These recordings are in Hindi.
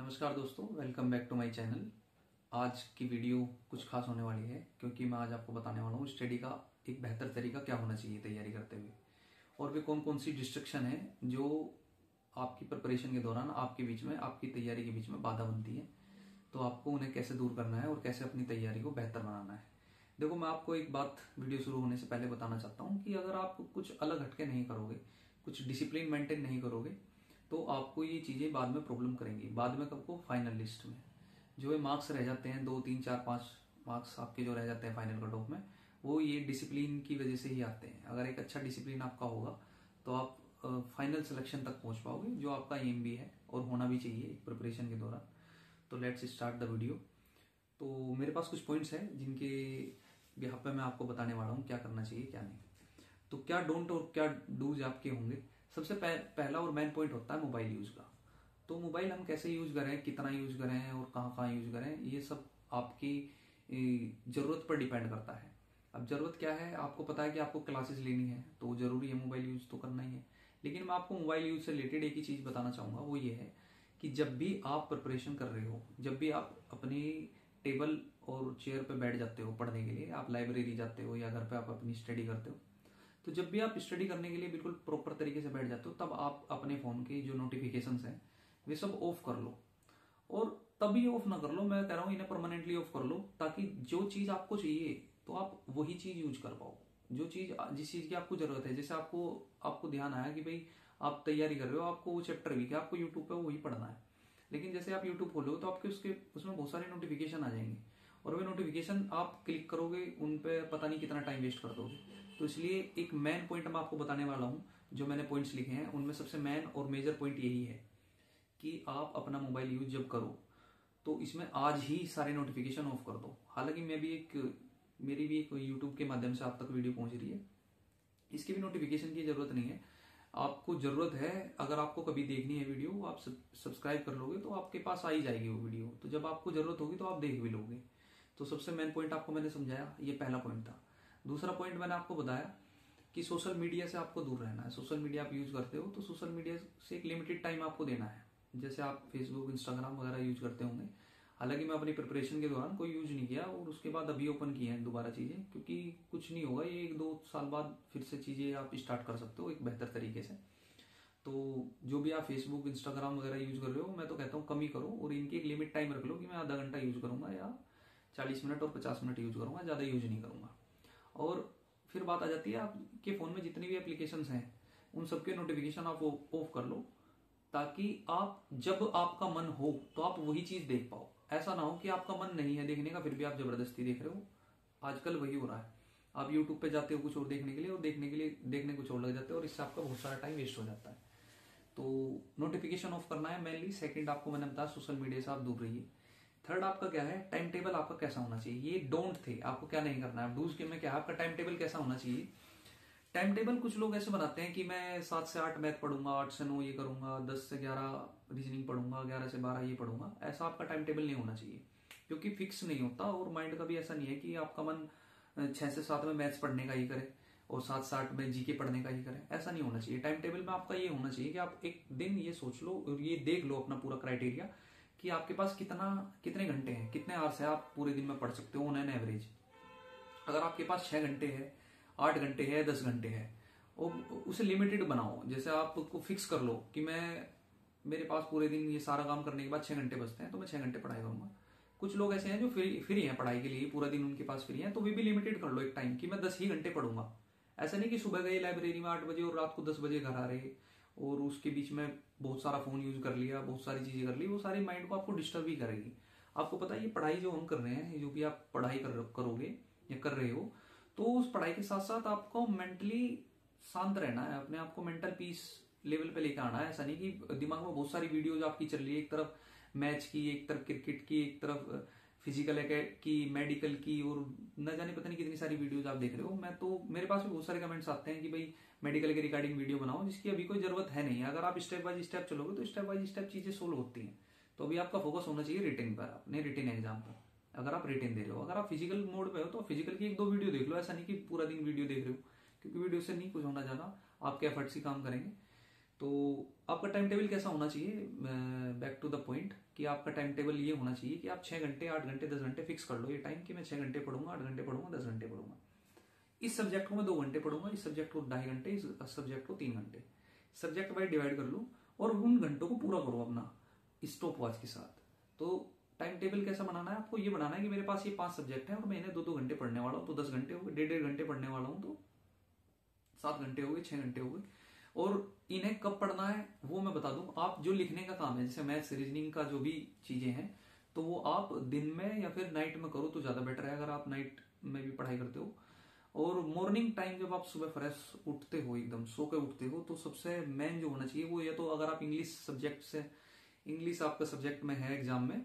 नमस्कार दोस्तों, welcome back to my channel. आज की वीडियो कुछ खास होने वाली है क्योंकि मैं आज आपको बताने वाला हूँ स्टडी का एक बेहतर तरीका क्या होना चाहिए तैयारी करते हुए, और वे कौन कौन सी डिस्ट्रक्शन है जो आपकी प्रिपरेशन के दौरान आपके बीच में, आपकी तैयारी के बीच में बाधा बनती है। तो आपको उन्हें कैसे दूर करना है और कैसे अपनी तैयारी को बेहतर बनाना है। देखो, मैं आपको एक बात वीडियो शुरू होने से पहले बताना चाहता हूँ कि अगर आप कुछ अलग हटके नहीं करोगे, कुछ डिसिप्लिन मेंटेन नहीं करोगे, तो आपको ये चीजें बाद में प्रॉब्लम करेंगी। बाद में कब को? फाइनल लिस्ट में जो ये मार्क्स रह जाते हैं, 2 3 4 5 मार्क्स आपके जो रह जाते हैं फाइनल कट ऑफ में, वो ये डिसिप्लिन की वजह से ही आते हैं। अगर एक अच्छा डिसिप्लिन आपका होगा तो आप फाइनल सिलेक्शन तक पहुंच पाओगे, जो आपका एम भी है और होना भी चाहिए एक प्रिपरेशन के दौरान। तो लेट्स स्टार्ट द वीडियो। तो मेरे पास कुछ पॉइंट्स हैं जिनके बिहाफ पे मैं आपको बताने वाला हूँ क्या करना चाहिए क्या नहीं। तो क्या डोंट और क्या डूज आपके होंगे। सबसे पहला और मेन पॉइंट होता है मोबाइल यूज का। तो मोबाइल हम कैसे यूज करें, कितना यूज करें और कहाँ कहाँ यूज करें, ये सब आपकी जरूरत पर डिपेंड करता है। अब जरूरत क्या है, आपको पता है कि आपको क्लासेस लेनी है तो जरूरी है मोबाइल यूज तो करना ही है। लेकिन मैं आपको मोबाइल यूज से रिलेटेड एक ही चीज बताना चाहूंगा, वो ये है कि जब भी आप प्रिपरेशन कर रहे हो, जब भी आप अपनी टेबल और चेयर पे बैठ जाते हो पढ़ने के लिए, आप लाइब्रेरी जाते हो या घर पे आप अपनी स्टडी करते हो, तो जब भी आप स्टडी करने के लिए बिल्कुल प्रॉपर तरीके से बैठ जाते हो, तब आप अपने फोन की जो नोटिफिकेशंस हैं वे सब ऑफ कर लो। और तभी ऑफ ना कर लो, मैं कह रहा हूं इन्हें परमानेंटली ऑफ कर लो, ताकि जो चीज आपको चाहिए तो आप वही चीज यूज कर पाओ। जो चीज, जिस चीज की आपको जरूरत है, जैसे आपको आपको ध्यान आया कि भाई आप तैयारी कर रहे हो, आपको वो चैप्टर वीक है, आपको यूट्यूब पे वही पढ़ना है। लेकिन जैसे आप यूट्यूब खोलो तो आपके उसमें बहुत सारे नोटिफिकेशन आ जाएंगे, और वे नोटिफिकेशन आप क्लिक करोगे उन पे, पता नहीं कितना टाइम वेस्ट कर दोगे। तो इसलिए एक मेन पॉइंट मैं आपको बताने वाला हूं, जो मैंने पॉइंट्स लिखे हैं उनमें सबसे मेन और मेजर पॉइंट यही है कि आप अपना मोबाइल यूज जब करो तो इसमें आज ही सारे नोटिफिकेशन ऑफ कर दो। हालांकि मेरी भी एक यूट्यूब के माध्यम से आप तक वीडियो पहुंच रही है, इसकी भी नोटिफिकेशन की जरूरत नहीं है। आपको जरूरत है, अगर आपको कभी देखनी है वीडियो, आप सब्सक्राइब कर लोगे तो आपके पास आ ही जाएगी वो वीडियो। तो जब आपको जरूरत होगी तो आप देख भी लोगे। तो सबसे मेन पॉइंट आपको मैंने समझाया, ये पहला पॉइंट था। दूसरा पॉइंट मैंने आपको बताया कि सोशल मीडिया से आपको दूर रहना है। सोशल मीडिया आप यूज करते हो तो सोशल मीडिया से एक लिमिटेड टाइम आपको देना है। जैसे आप फेसबुक, इंस्टाग्राम वगैरह यूज करते होंगे, हालांकि मैं अपनी प्रिपरेशन के दौरान कोई यूज नहीं किया और उसके बाद अभी ओपन किए हैं दोबारा चीजें, क्योंकि कुछ नहीं होगा, ये 1 2 साल बाद फिर से चीजें आप स्टार्ट कर सकते हो एक बेहतर तरीके से। तो जो भी आप फेसबुक, इंस्टाग्राम वगैरह यूज कर रहे हो, मैं तो कहता हूँ कम ही करो, और इनकी एक लिमिट टाइम रख लो कि मैं आधा घंटा यूज करूंगा या 40 मिनट और 50 मिनट यूज करूंगा, ज्यादा यूज नहीं करूंगा। और फिर बात आ जाती है, आपके फोन में जितनी भी एप्लीकेशंस हैं उन सबके नोटिफिकेशन आप ऑफ कर लो, ताकि आप जब आपका मन हो तो आप वही चीज देख पाओ। ऐसा ना हो कि आपका मन नहीं है देखने का फिर भी आप जबरदस्ती देख रहे हो। आजकल वही हो रहा है, आप यूट्यूब पे जाते हो कुछ और देखने के लिए, और देखने कुछ और लग जाते हो, और इससे आपका बहुत सारा टाइम वेस्ट हो जाता है। तो नोटिफिकेशन ऑफ करना है मेनली। सेकंड आपको मैंने बताया सोशल मीडिया से आप दूर रहिए। थर्ड आपका क्या है, टाइम टेबल आपका कैसा होना चाहिए। ये डोंट थे, आपको क्या नहीं करना है। डूज के में क्या है, आपका टाइम टेबल कैसा होना चाहिए। टाइम टेबल कुछ लोग ऐसे बनाते हैं कि मैं 7 से 8 मैथ पढ़ूंगा, 8 से 9 ये करूंगा, 10 से 11 रीजनिंग पढ़ूंगा, 11 से 12 ये पढ़ूंगा। ऐसा आपका टाइम टेबल नहीं होना चाहिए, क्योंकि फिक्स नहीं होता। और माइंड का भी ऐसा नहीं है कि आपका मन 6 से 7 में मैथ्स पढ़ने का ही करे और 7 से 8 में जीके पढ़ने का ही करे। ऐसा नहीं होना चाहिए। टाइम टेबल में आपका ये होना चाहिए कि आप एक दिन ये सोच लो और ये देख लो अपना पूरा क्राइटेरिया कि आपके पास कितने घंटे हैं, कितने आवर्स है आप पूरे दिन में पढ़ सकते हो ऑन एन एवरेज। अगर आपके पास 6 घंटे है, 8 घंटे है, 10 घंटे है, और उसे लिमिटेड बनाओ। जैसे आपको फिक्स कर लो कि मेरे पास पूरे दिन ये सारा काम करने के बाद 6 घंटे बचते हैं तो मैं 6 घंटे पढ़ाई करूंगा। कुछ लोग ऐसे हैं जो फ्री हैं पढ़ाई के लिए, पूरा दिन उनके पास फ्री है, तो वे भी लिमिटेड कर लो एक टाइम कि मैं 10 ही घंटे पढ़ूंगा। ऐसा नहीं कि सुबह गए लाइब्रेरी में 8 बजे और रात को 10 बजे घर आ रहे, और उसके बीच में बहुत सारा फोन यूज कर लिया, बहुत सारी चीजें कर ली, वो सारी माइंड को आपको डिस्टर्ब ही करेगी। आपको पता है ये पढ़ाई जो हम कर रहे हैं, जो भी आप पढ़ाई करोगे या कर रहे हो, तो उस पढ़ाई के साथ साथ आपको मेंटली शांत रहना है, अपने आप को मेंटल पीस लेवल पे लेकर आना है। ऐसा नहीं कि दिमाग में बहुत सारी वीडियोज आपकी चल रही है, एक तरफ मैच की, एक तरफ क्रिकेट की, एक तरफ फिजिकल की, मेडिकल की, और न जाने पता नहीं कितनी सारी वीडियोज आप देख रहे हो। मेरे पास भी बहुत सारे कमेंट्स आते हैं कि भाई मेडिकल के रिगार्डिंग वीडियो बनाओ, जिसकी अभी कोई जरूरत है नहीं। अगर आप स्टेप बाय स्टेप चलोगे तो स्टेप बाय स्टेप चीजें सोल्व होती हैं। तो अभी आपका फोकस होना चाहिए रिटेन पर, अपने रिटेन एग्जाम पर। अगर आप रिटेन दे रहे हो, अगर आप फिजिकल मोड पे हो तो फिजिकल की 1 2 वीडियो देख लो। ऐसा नहीं कि पूरा दिन वीडियो देख रहे हो, क्योंकि वीडियो से नहीं कुछ होना ज्यादा, आपके एफर्ट्स ही काम करेंगे। तो आपका टाइम टेबल कैसा होना चाहिए, बैक टू द पॉइंट, कि कि आपका टाइम टेबल ये होना चाहिए कि आप 6 घंटे 8 घंटे 10 घंटे फिक्स कर लो ये टाइम कि मैं 6 घंटे पढ़ूंगा, 8 घंटे पढ़ूंगा, 10 घंटे पढ़ूंगा। इस सब्जेक्ट को मैं 2 घंटे पढ़ूंगा, इस सब्जेक्ट को 2.5 घंटे, इस सब्जेक्ट को 3 घंटे। सब्जेक्ट वाइज डिवाइड कर लो और उन घंटों को पूरा करो अपना स्टॉप वॉच के साथ। तो टाइम टेबल कैसा बनाना है आपको, ये बनाना है कि मेरे पास ये 5 सब्जेक्ट है और मैं इन्हें 2-2 घंटे पढ़ने वाला हूँ, तो 10 घंटे हो गए। 1.5 घंटे पढ़ने वाला हूँ तो 7 घंटे हो गए, 6 घंटे हो गए। और इन्हें कब पढ़ना है वो मैं बता दूं। आप जो लिखने का काम है, जैसे मैथ्स रीजनिंग का जो भी चीजें हैं, तो वो आप दिन में या फिर नाइट में करो तो ज्यादा बेटर है, अगर आप नाइट में भी पढ़ाई करते हो। और मॉर्निंग टाइम जब आप सुबह फ्रेश उठते हो, एकदम सो के उठते हो, तो सबसे मेन जो होना चाहिए वो ये, तो अगर आप इंग्लिश सब्जेक्ट से, इंग्लिश आपका सब्जेक्ट में है एग्जाम में,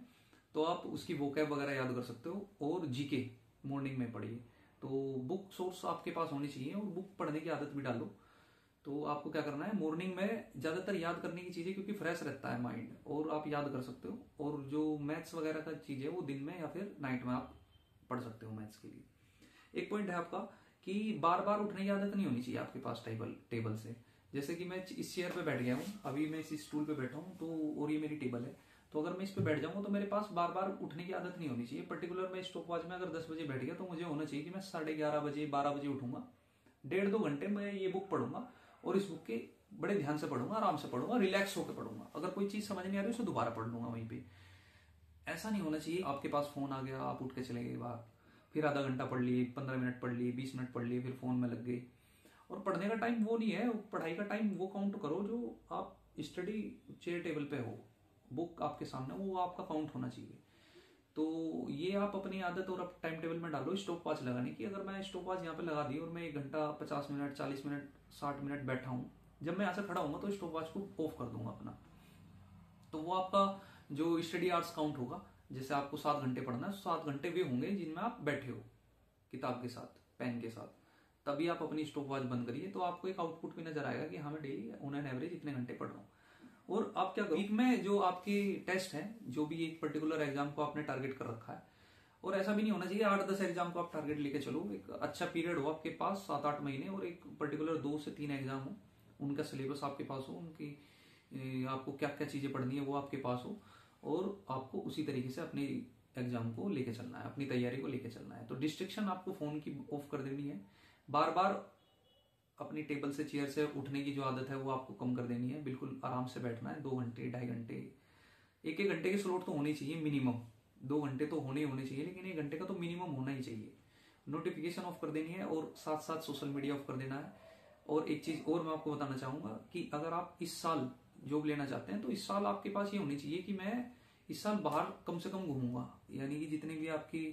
तो आप उसकी वोकैब वगैरह याद कर सकते हो। और जीके मॉर्निंग में पढ़िए। तो बुक सोर्स आपके पास होनी चाहिए और बुक पढ़ने की आदत भी डालो। तो आपको क्या करना है, मॉर्निंग में ज्यादातर याद करने की चीजें, क्योंकि फ्रेश रहता है माइंड और आप याद कर सकते हो। और जो मैथ्स वगैरह का चीज है वो दिन में या फिर नाइट में आप पढ़ सकते हो मैथ्स के लिए। एक पॉइंट है आपका कि बार बार उठने की आदत नहीं होनी चाहिए आपके पास टेबल से। जैसे कि मैं इस चेयर पे बैठ गया हूँ, अभी मैं इस स्टूल पे बैठा हूँ, तो और ये मेरी टेबल है, तो अगर मैं इस पे बैठ जाऊंगा तो मेरे पास बार बार उठने की आदत नहीं होनी चाहिए। पर्टिकुलर मैं स्टॉप वॉच में अगर 10 बजे बैठ गया तो मुझे होना चाहिए कि मैं 11:30 बजे 12 बजे उठूंगा, 1.5-2 घंटे में ये बुक पढ़ूंगा और इस बुक के बड़े ध्यान से पढ़ूंगा, आराम से पढ़ूंगा, रिलैक्स होकर पढ़ूंगा। अगर कोई चीज समझ नहीं आ रही उसे दोबारा पढ़ लूंगा वहीं पे। ऐसा नहीं होना चाहिए आपके पास फोन आ गया, आप उठ के चले गए बाहर, फिर आधा घंटा पढ़ लिए, 15 मिनट पढ़ लिए, 20 मिनट पढ़ लिए, फिर फोन में लग गए। और पढ़ने का टाइम वो नहीं है, पढ़ाई का टाइम वो काउंट करो जो आप स्टडी चेयर टेबल पे हो, बुक आपके सामने, वो आपका काउंट होना चाहिए। तो ये आप अपनी आदत और टाइम टेबल में डालो स्टॉप वॉच लगाने की। अगर मैं स्टॉप वॉच यहाँ पे लगा दी और मैं 1 घंटा 50 मिनट 40 मिनट 60 मिनट बैठा हूँ, जब मैं यहाँ से खड़ा हूँ तो स्टॉप वॉच को ऑफ कर दूंगा अपना, तो वो आपका जो स्टडी आवर्स काउंट होगा। जैसे आपको 7 घंटे पढ़ना है, 7 घंटे वे होंगे जिनमें आप बैठे हो किताब के साथ, पेन के साथ। तभी आप अपनी स्टॉप वॉच बंद करिए, तो आपको एक आउटपुट भी नजर आएगा कि हाँ मैं डेली ऑन एन एवरेज इतने घंटे पढ़ रहा हूँ। और आप क्या करो, वीक में जो आपके टेस्ट है, जो भी एक पर्टिकुलर एग्जाम को आपने टारगेट कर रखा है, और ऐसा भी नहीं होना चाहिए 8-10 एग्जाम को आप टारगेट लेके चलो। एक अच्छा पीरियड हो आपके पास 7-8 महीने, और एक पर्टिकुलर 2 से 3 एग्जाम हो, उनका सिलेबस आपके पास हो, उनकी आपको क्या क्या चीजें पढ़नी है वो आपके पास हो, और आपको उसी तरीके से अपने एग्जाम को लेके चलना है, अपनी तैयारी को लेके चलना है। तो डिस्ट्रिक्शन आपको फोन की ऑफ कर देनी है। बार बार अपनी टेबल से, चेयर से उठने की जो आदत है वो आपको कम कर देनी है। बिल्कुल आराम से बैठना है, 2 घंटे 2.5 घंटे, 1-1 घंटे के स्लॉट तो होने चाहिए मिनिमम। 2 घंटे तो होने चाहिए, लेकिन 1 घंटे का तो मिनिमम होना ही चाहिए। नोटिफिकेशन ऑफ कर देनी है और साथ साथ सोशल मीडिया ऑफ कर देना है। और एक चीज और मैं आपको बताना चाहूंगा कि अगर आप इस साल जॉब लेना चाहते हैं तो इस साल आपके पास ये होनी चाहिए कि मैं इस साल बाहर कम से कम घूमूंगा। यानी कि जितने भी आपकी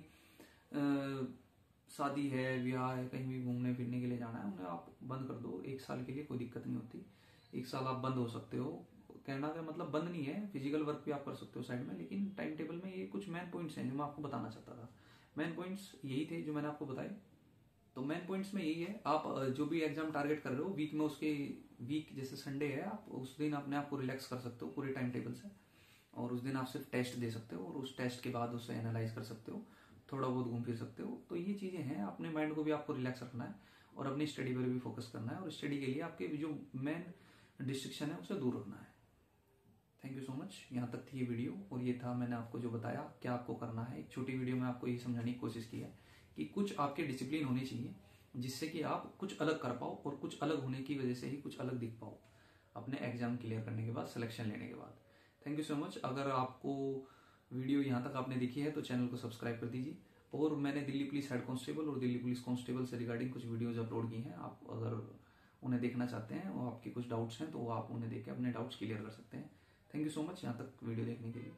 शादी है, ब्याह है, कहीं भी घूमने फिरने के लिए जाना है, उन्हें आप बंद कर दो 1 साल के लिए, कोई दिक्कत नहीं होती। 1 साल आप बंद हो सकते हो। कहना का मतलब बंद नहीं है, फिजिकल वर्क भी आप कर सकते हो साइड में, लेकिन टाइम टेबल में ये कुछ मेन पॉइंट्स हैं जो मैं आपको बताना चाहता था। मेन पॉइंट्स यही थे जो मैंने आपको बताए। तो मेन पॉइंट्स में यही है, आप जो भी एग्जाम टारगेट कर रहे हो वीक में, उसके वीक जैसे संडे है, आप उस दिन अपने आप को रिलैक्स कर सकते हो पूरे टाइम टेबल से, और उस दिन आप सिर्फ टेस्ट दे सकते हो और उस टेस्ट के बाद उसे एनालाइज कर सकते हो, थोड़ा बहुत घूम फिर सकते हो। तो ये चीजें हैं, अपने माइंड को भी आपको रिलैक्स रखना है और अपनी स्टडी पर भी फोकस करना है, और स्टडी के लिए आपके जो मेन डिस्ट्रिक्शन है उसे दूर रखना है। Thank you so much. यहाँ तक थी ये वीडियो, और ये था मैंने आपको जो बताया क्या आपको करना है। एक छोटी वीडियो में आपको ये समझाने की कोशिश की है कि कुछ आपके डिसिप्लिन होनी चाहिए जिससे कि आप कुछ अलग कर पाओ, और कुछ अलग होने की वजह से ही कुछ अलग दिख पाओ अपने एग्जाम क्लियर करने के बाद, सिलेक्शन लेने के बाद। Thank you so much. अगर आपको वीडियो यहाँ तक आपने देखी है तो चैनल को सब्सक्राइब कर दीजिए। और मैंने दिल्ली पुलिस हेड कांस्टेबल और दिल्ली पुलिस कांस्टेबल से रिगार्डिंग कुछ वीडियोज अपलोड की हैं, आप अगर उन्हें देखना चाहते हैं और आपके कुछ डाउट्स हैं तो आप उन्हें देख के अपने डाउट्स क्लियर कर सकते हैं। थैंक यू सो मच यहाँ तक वीडियो देखने के लिए।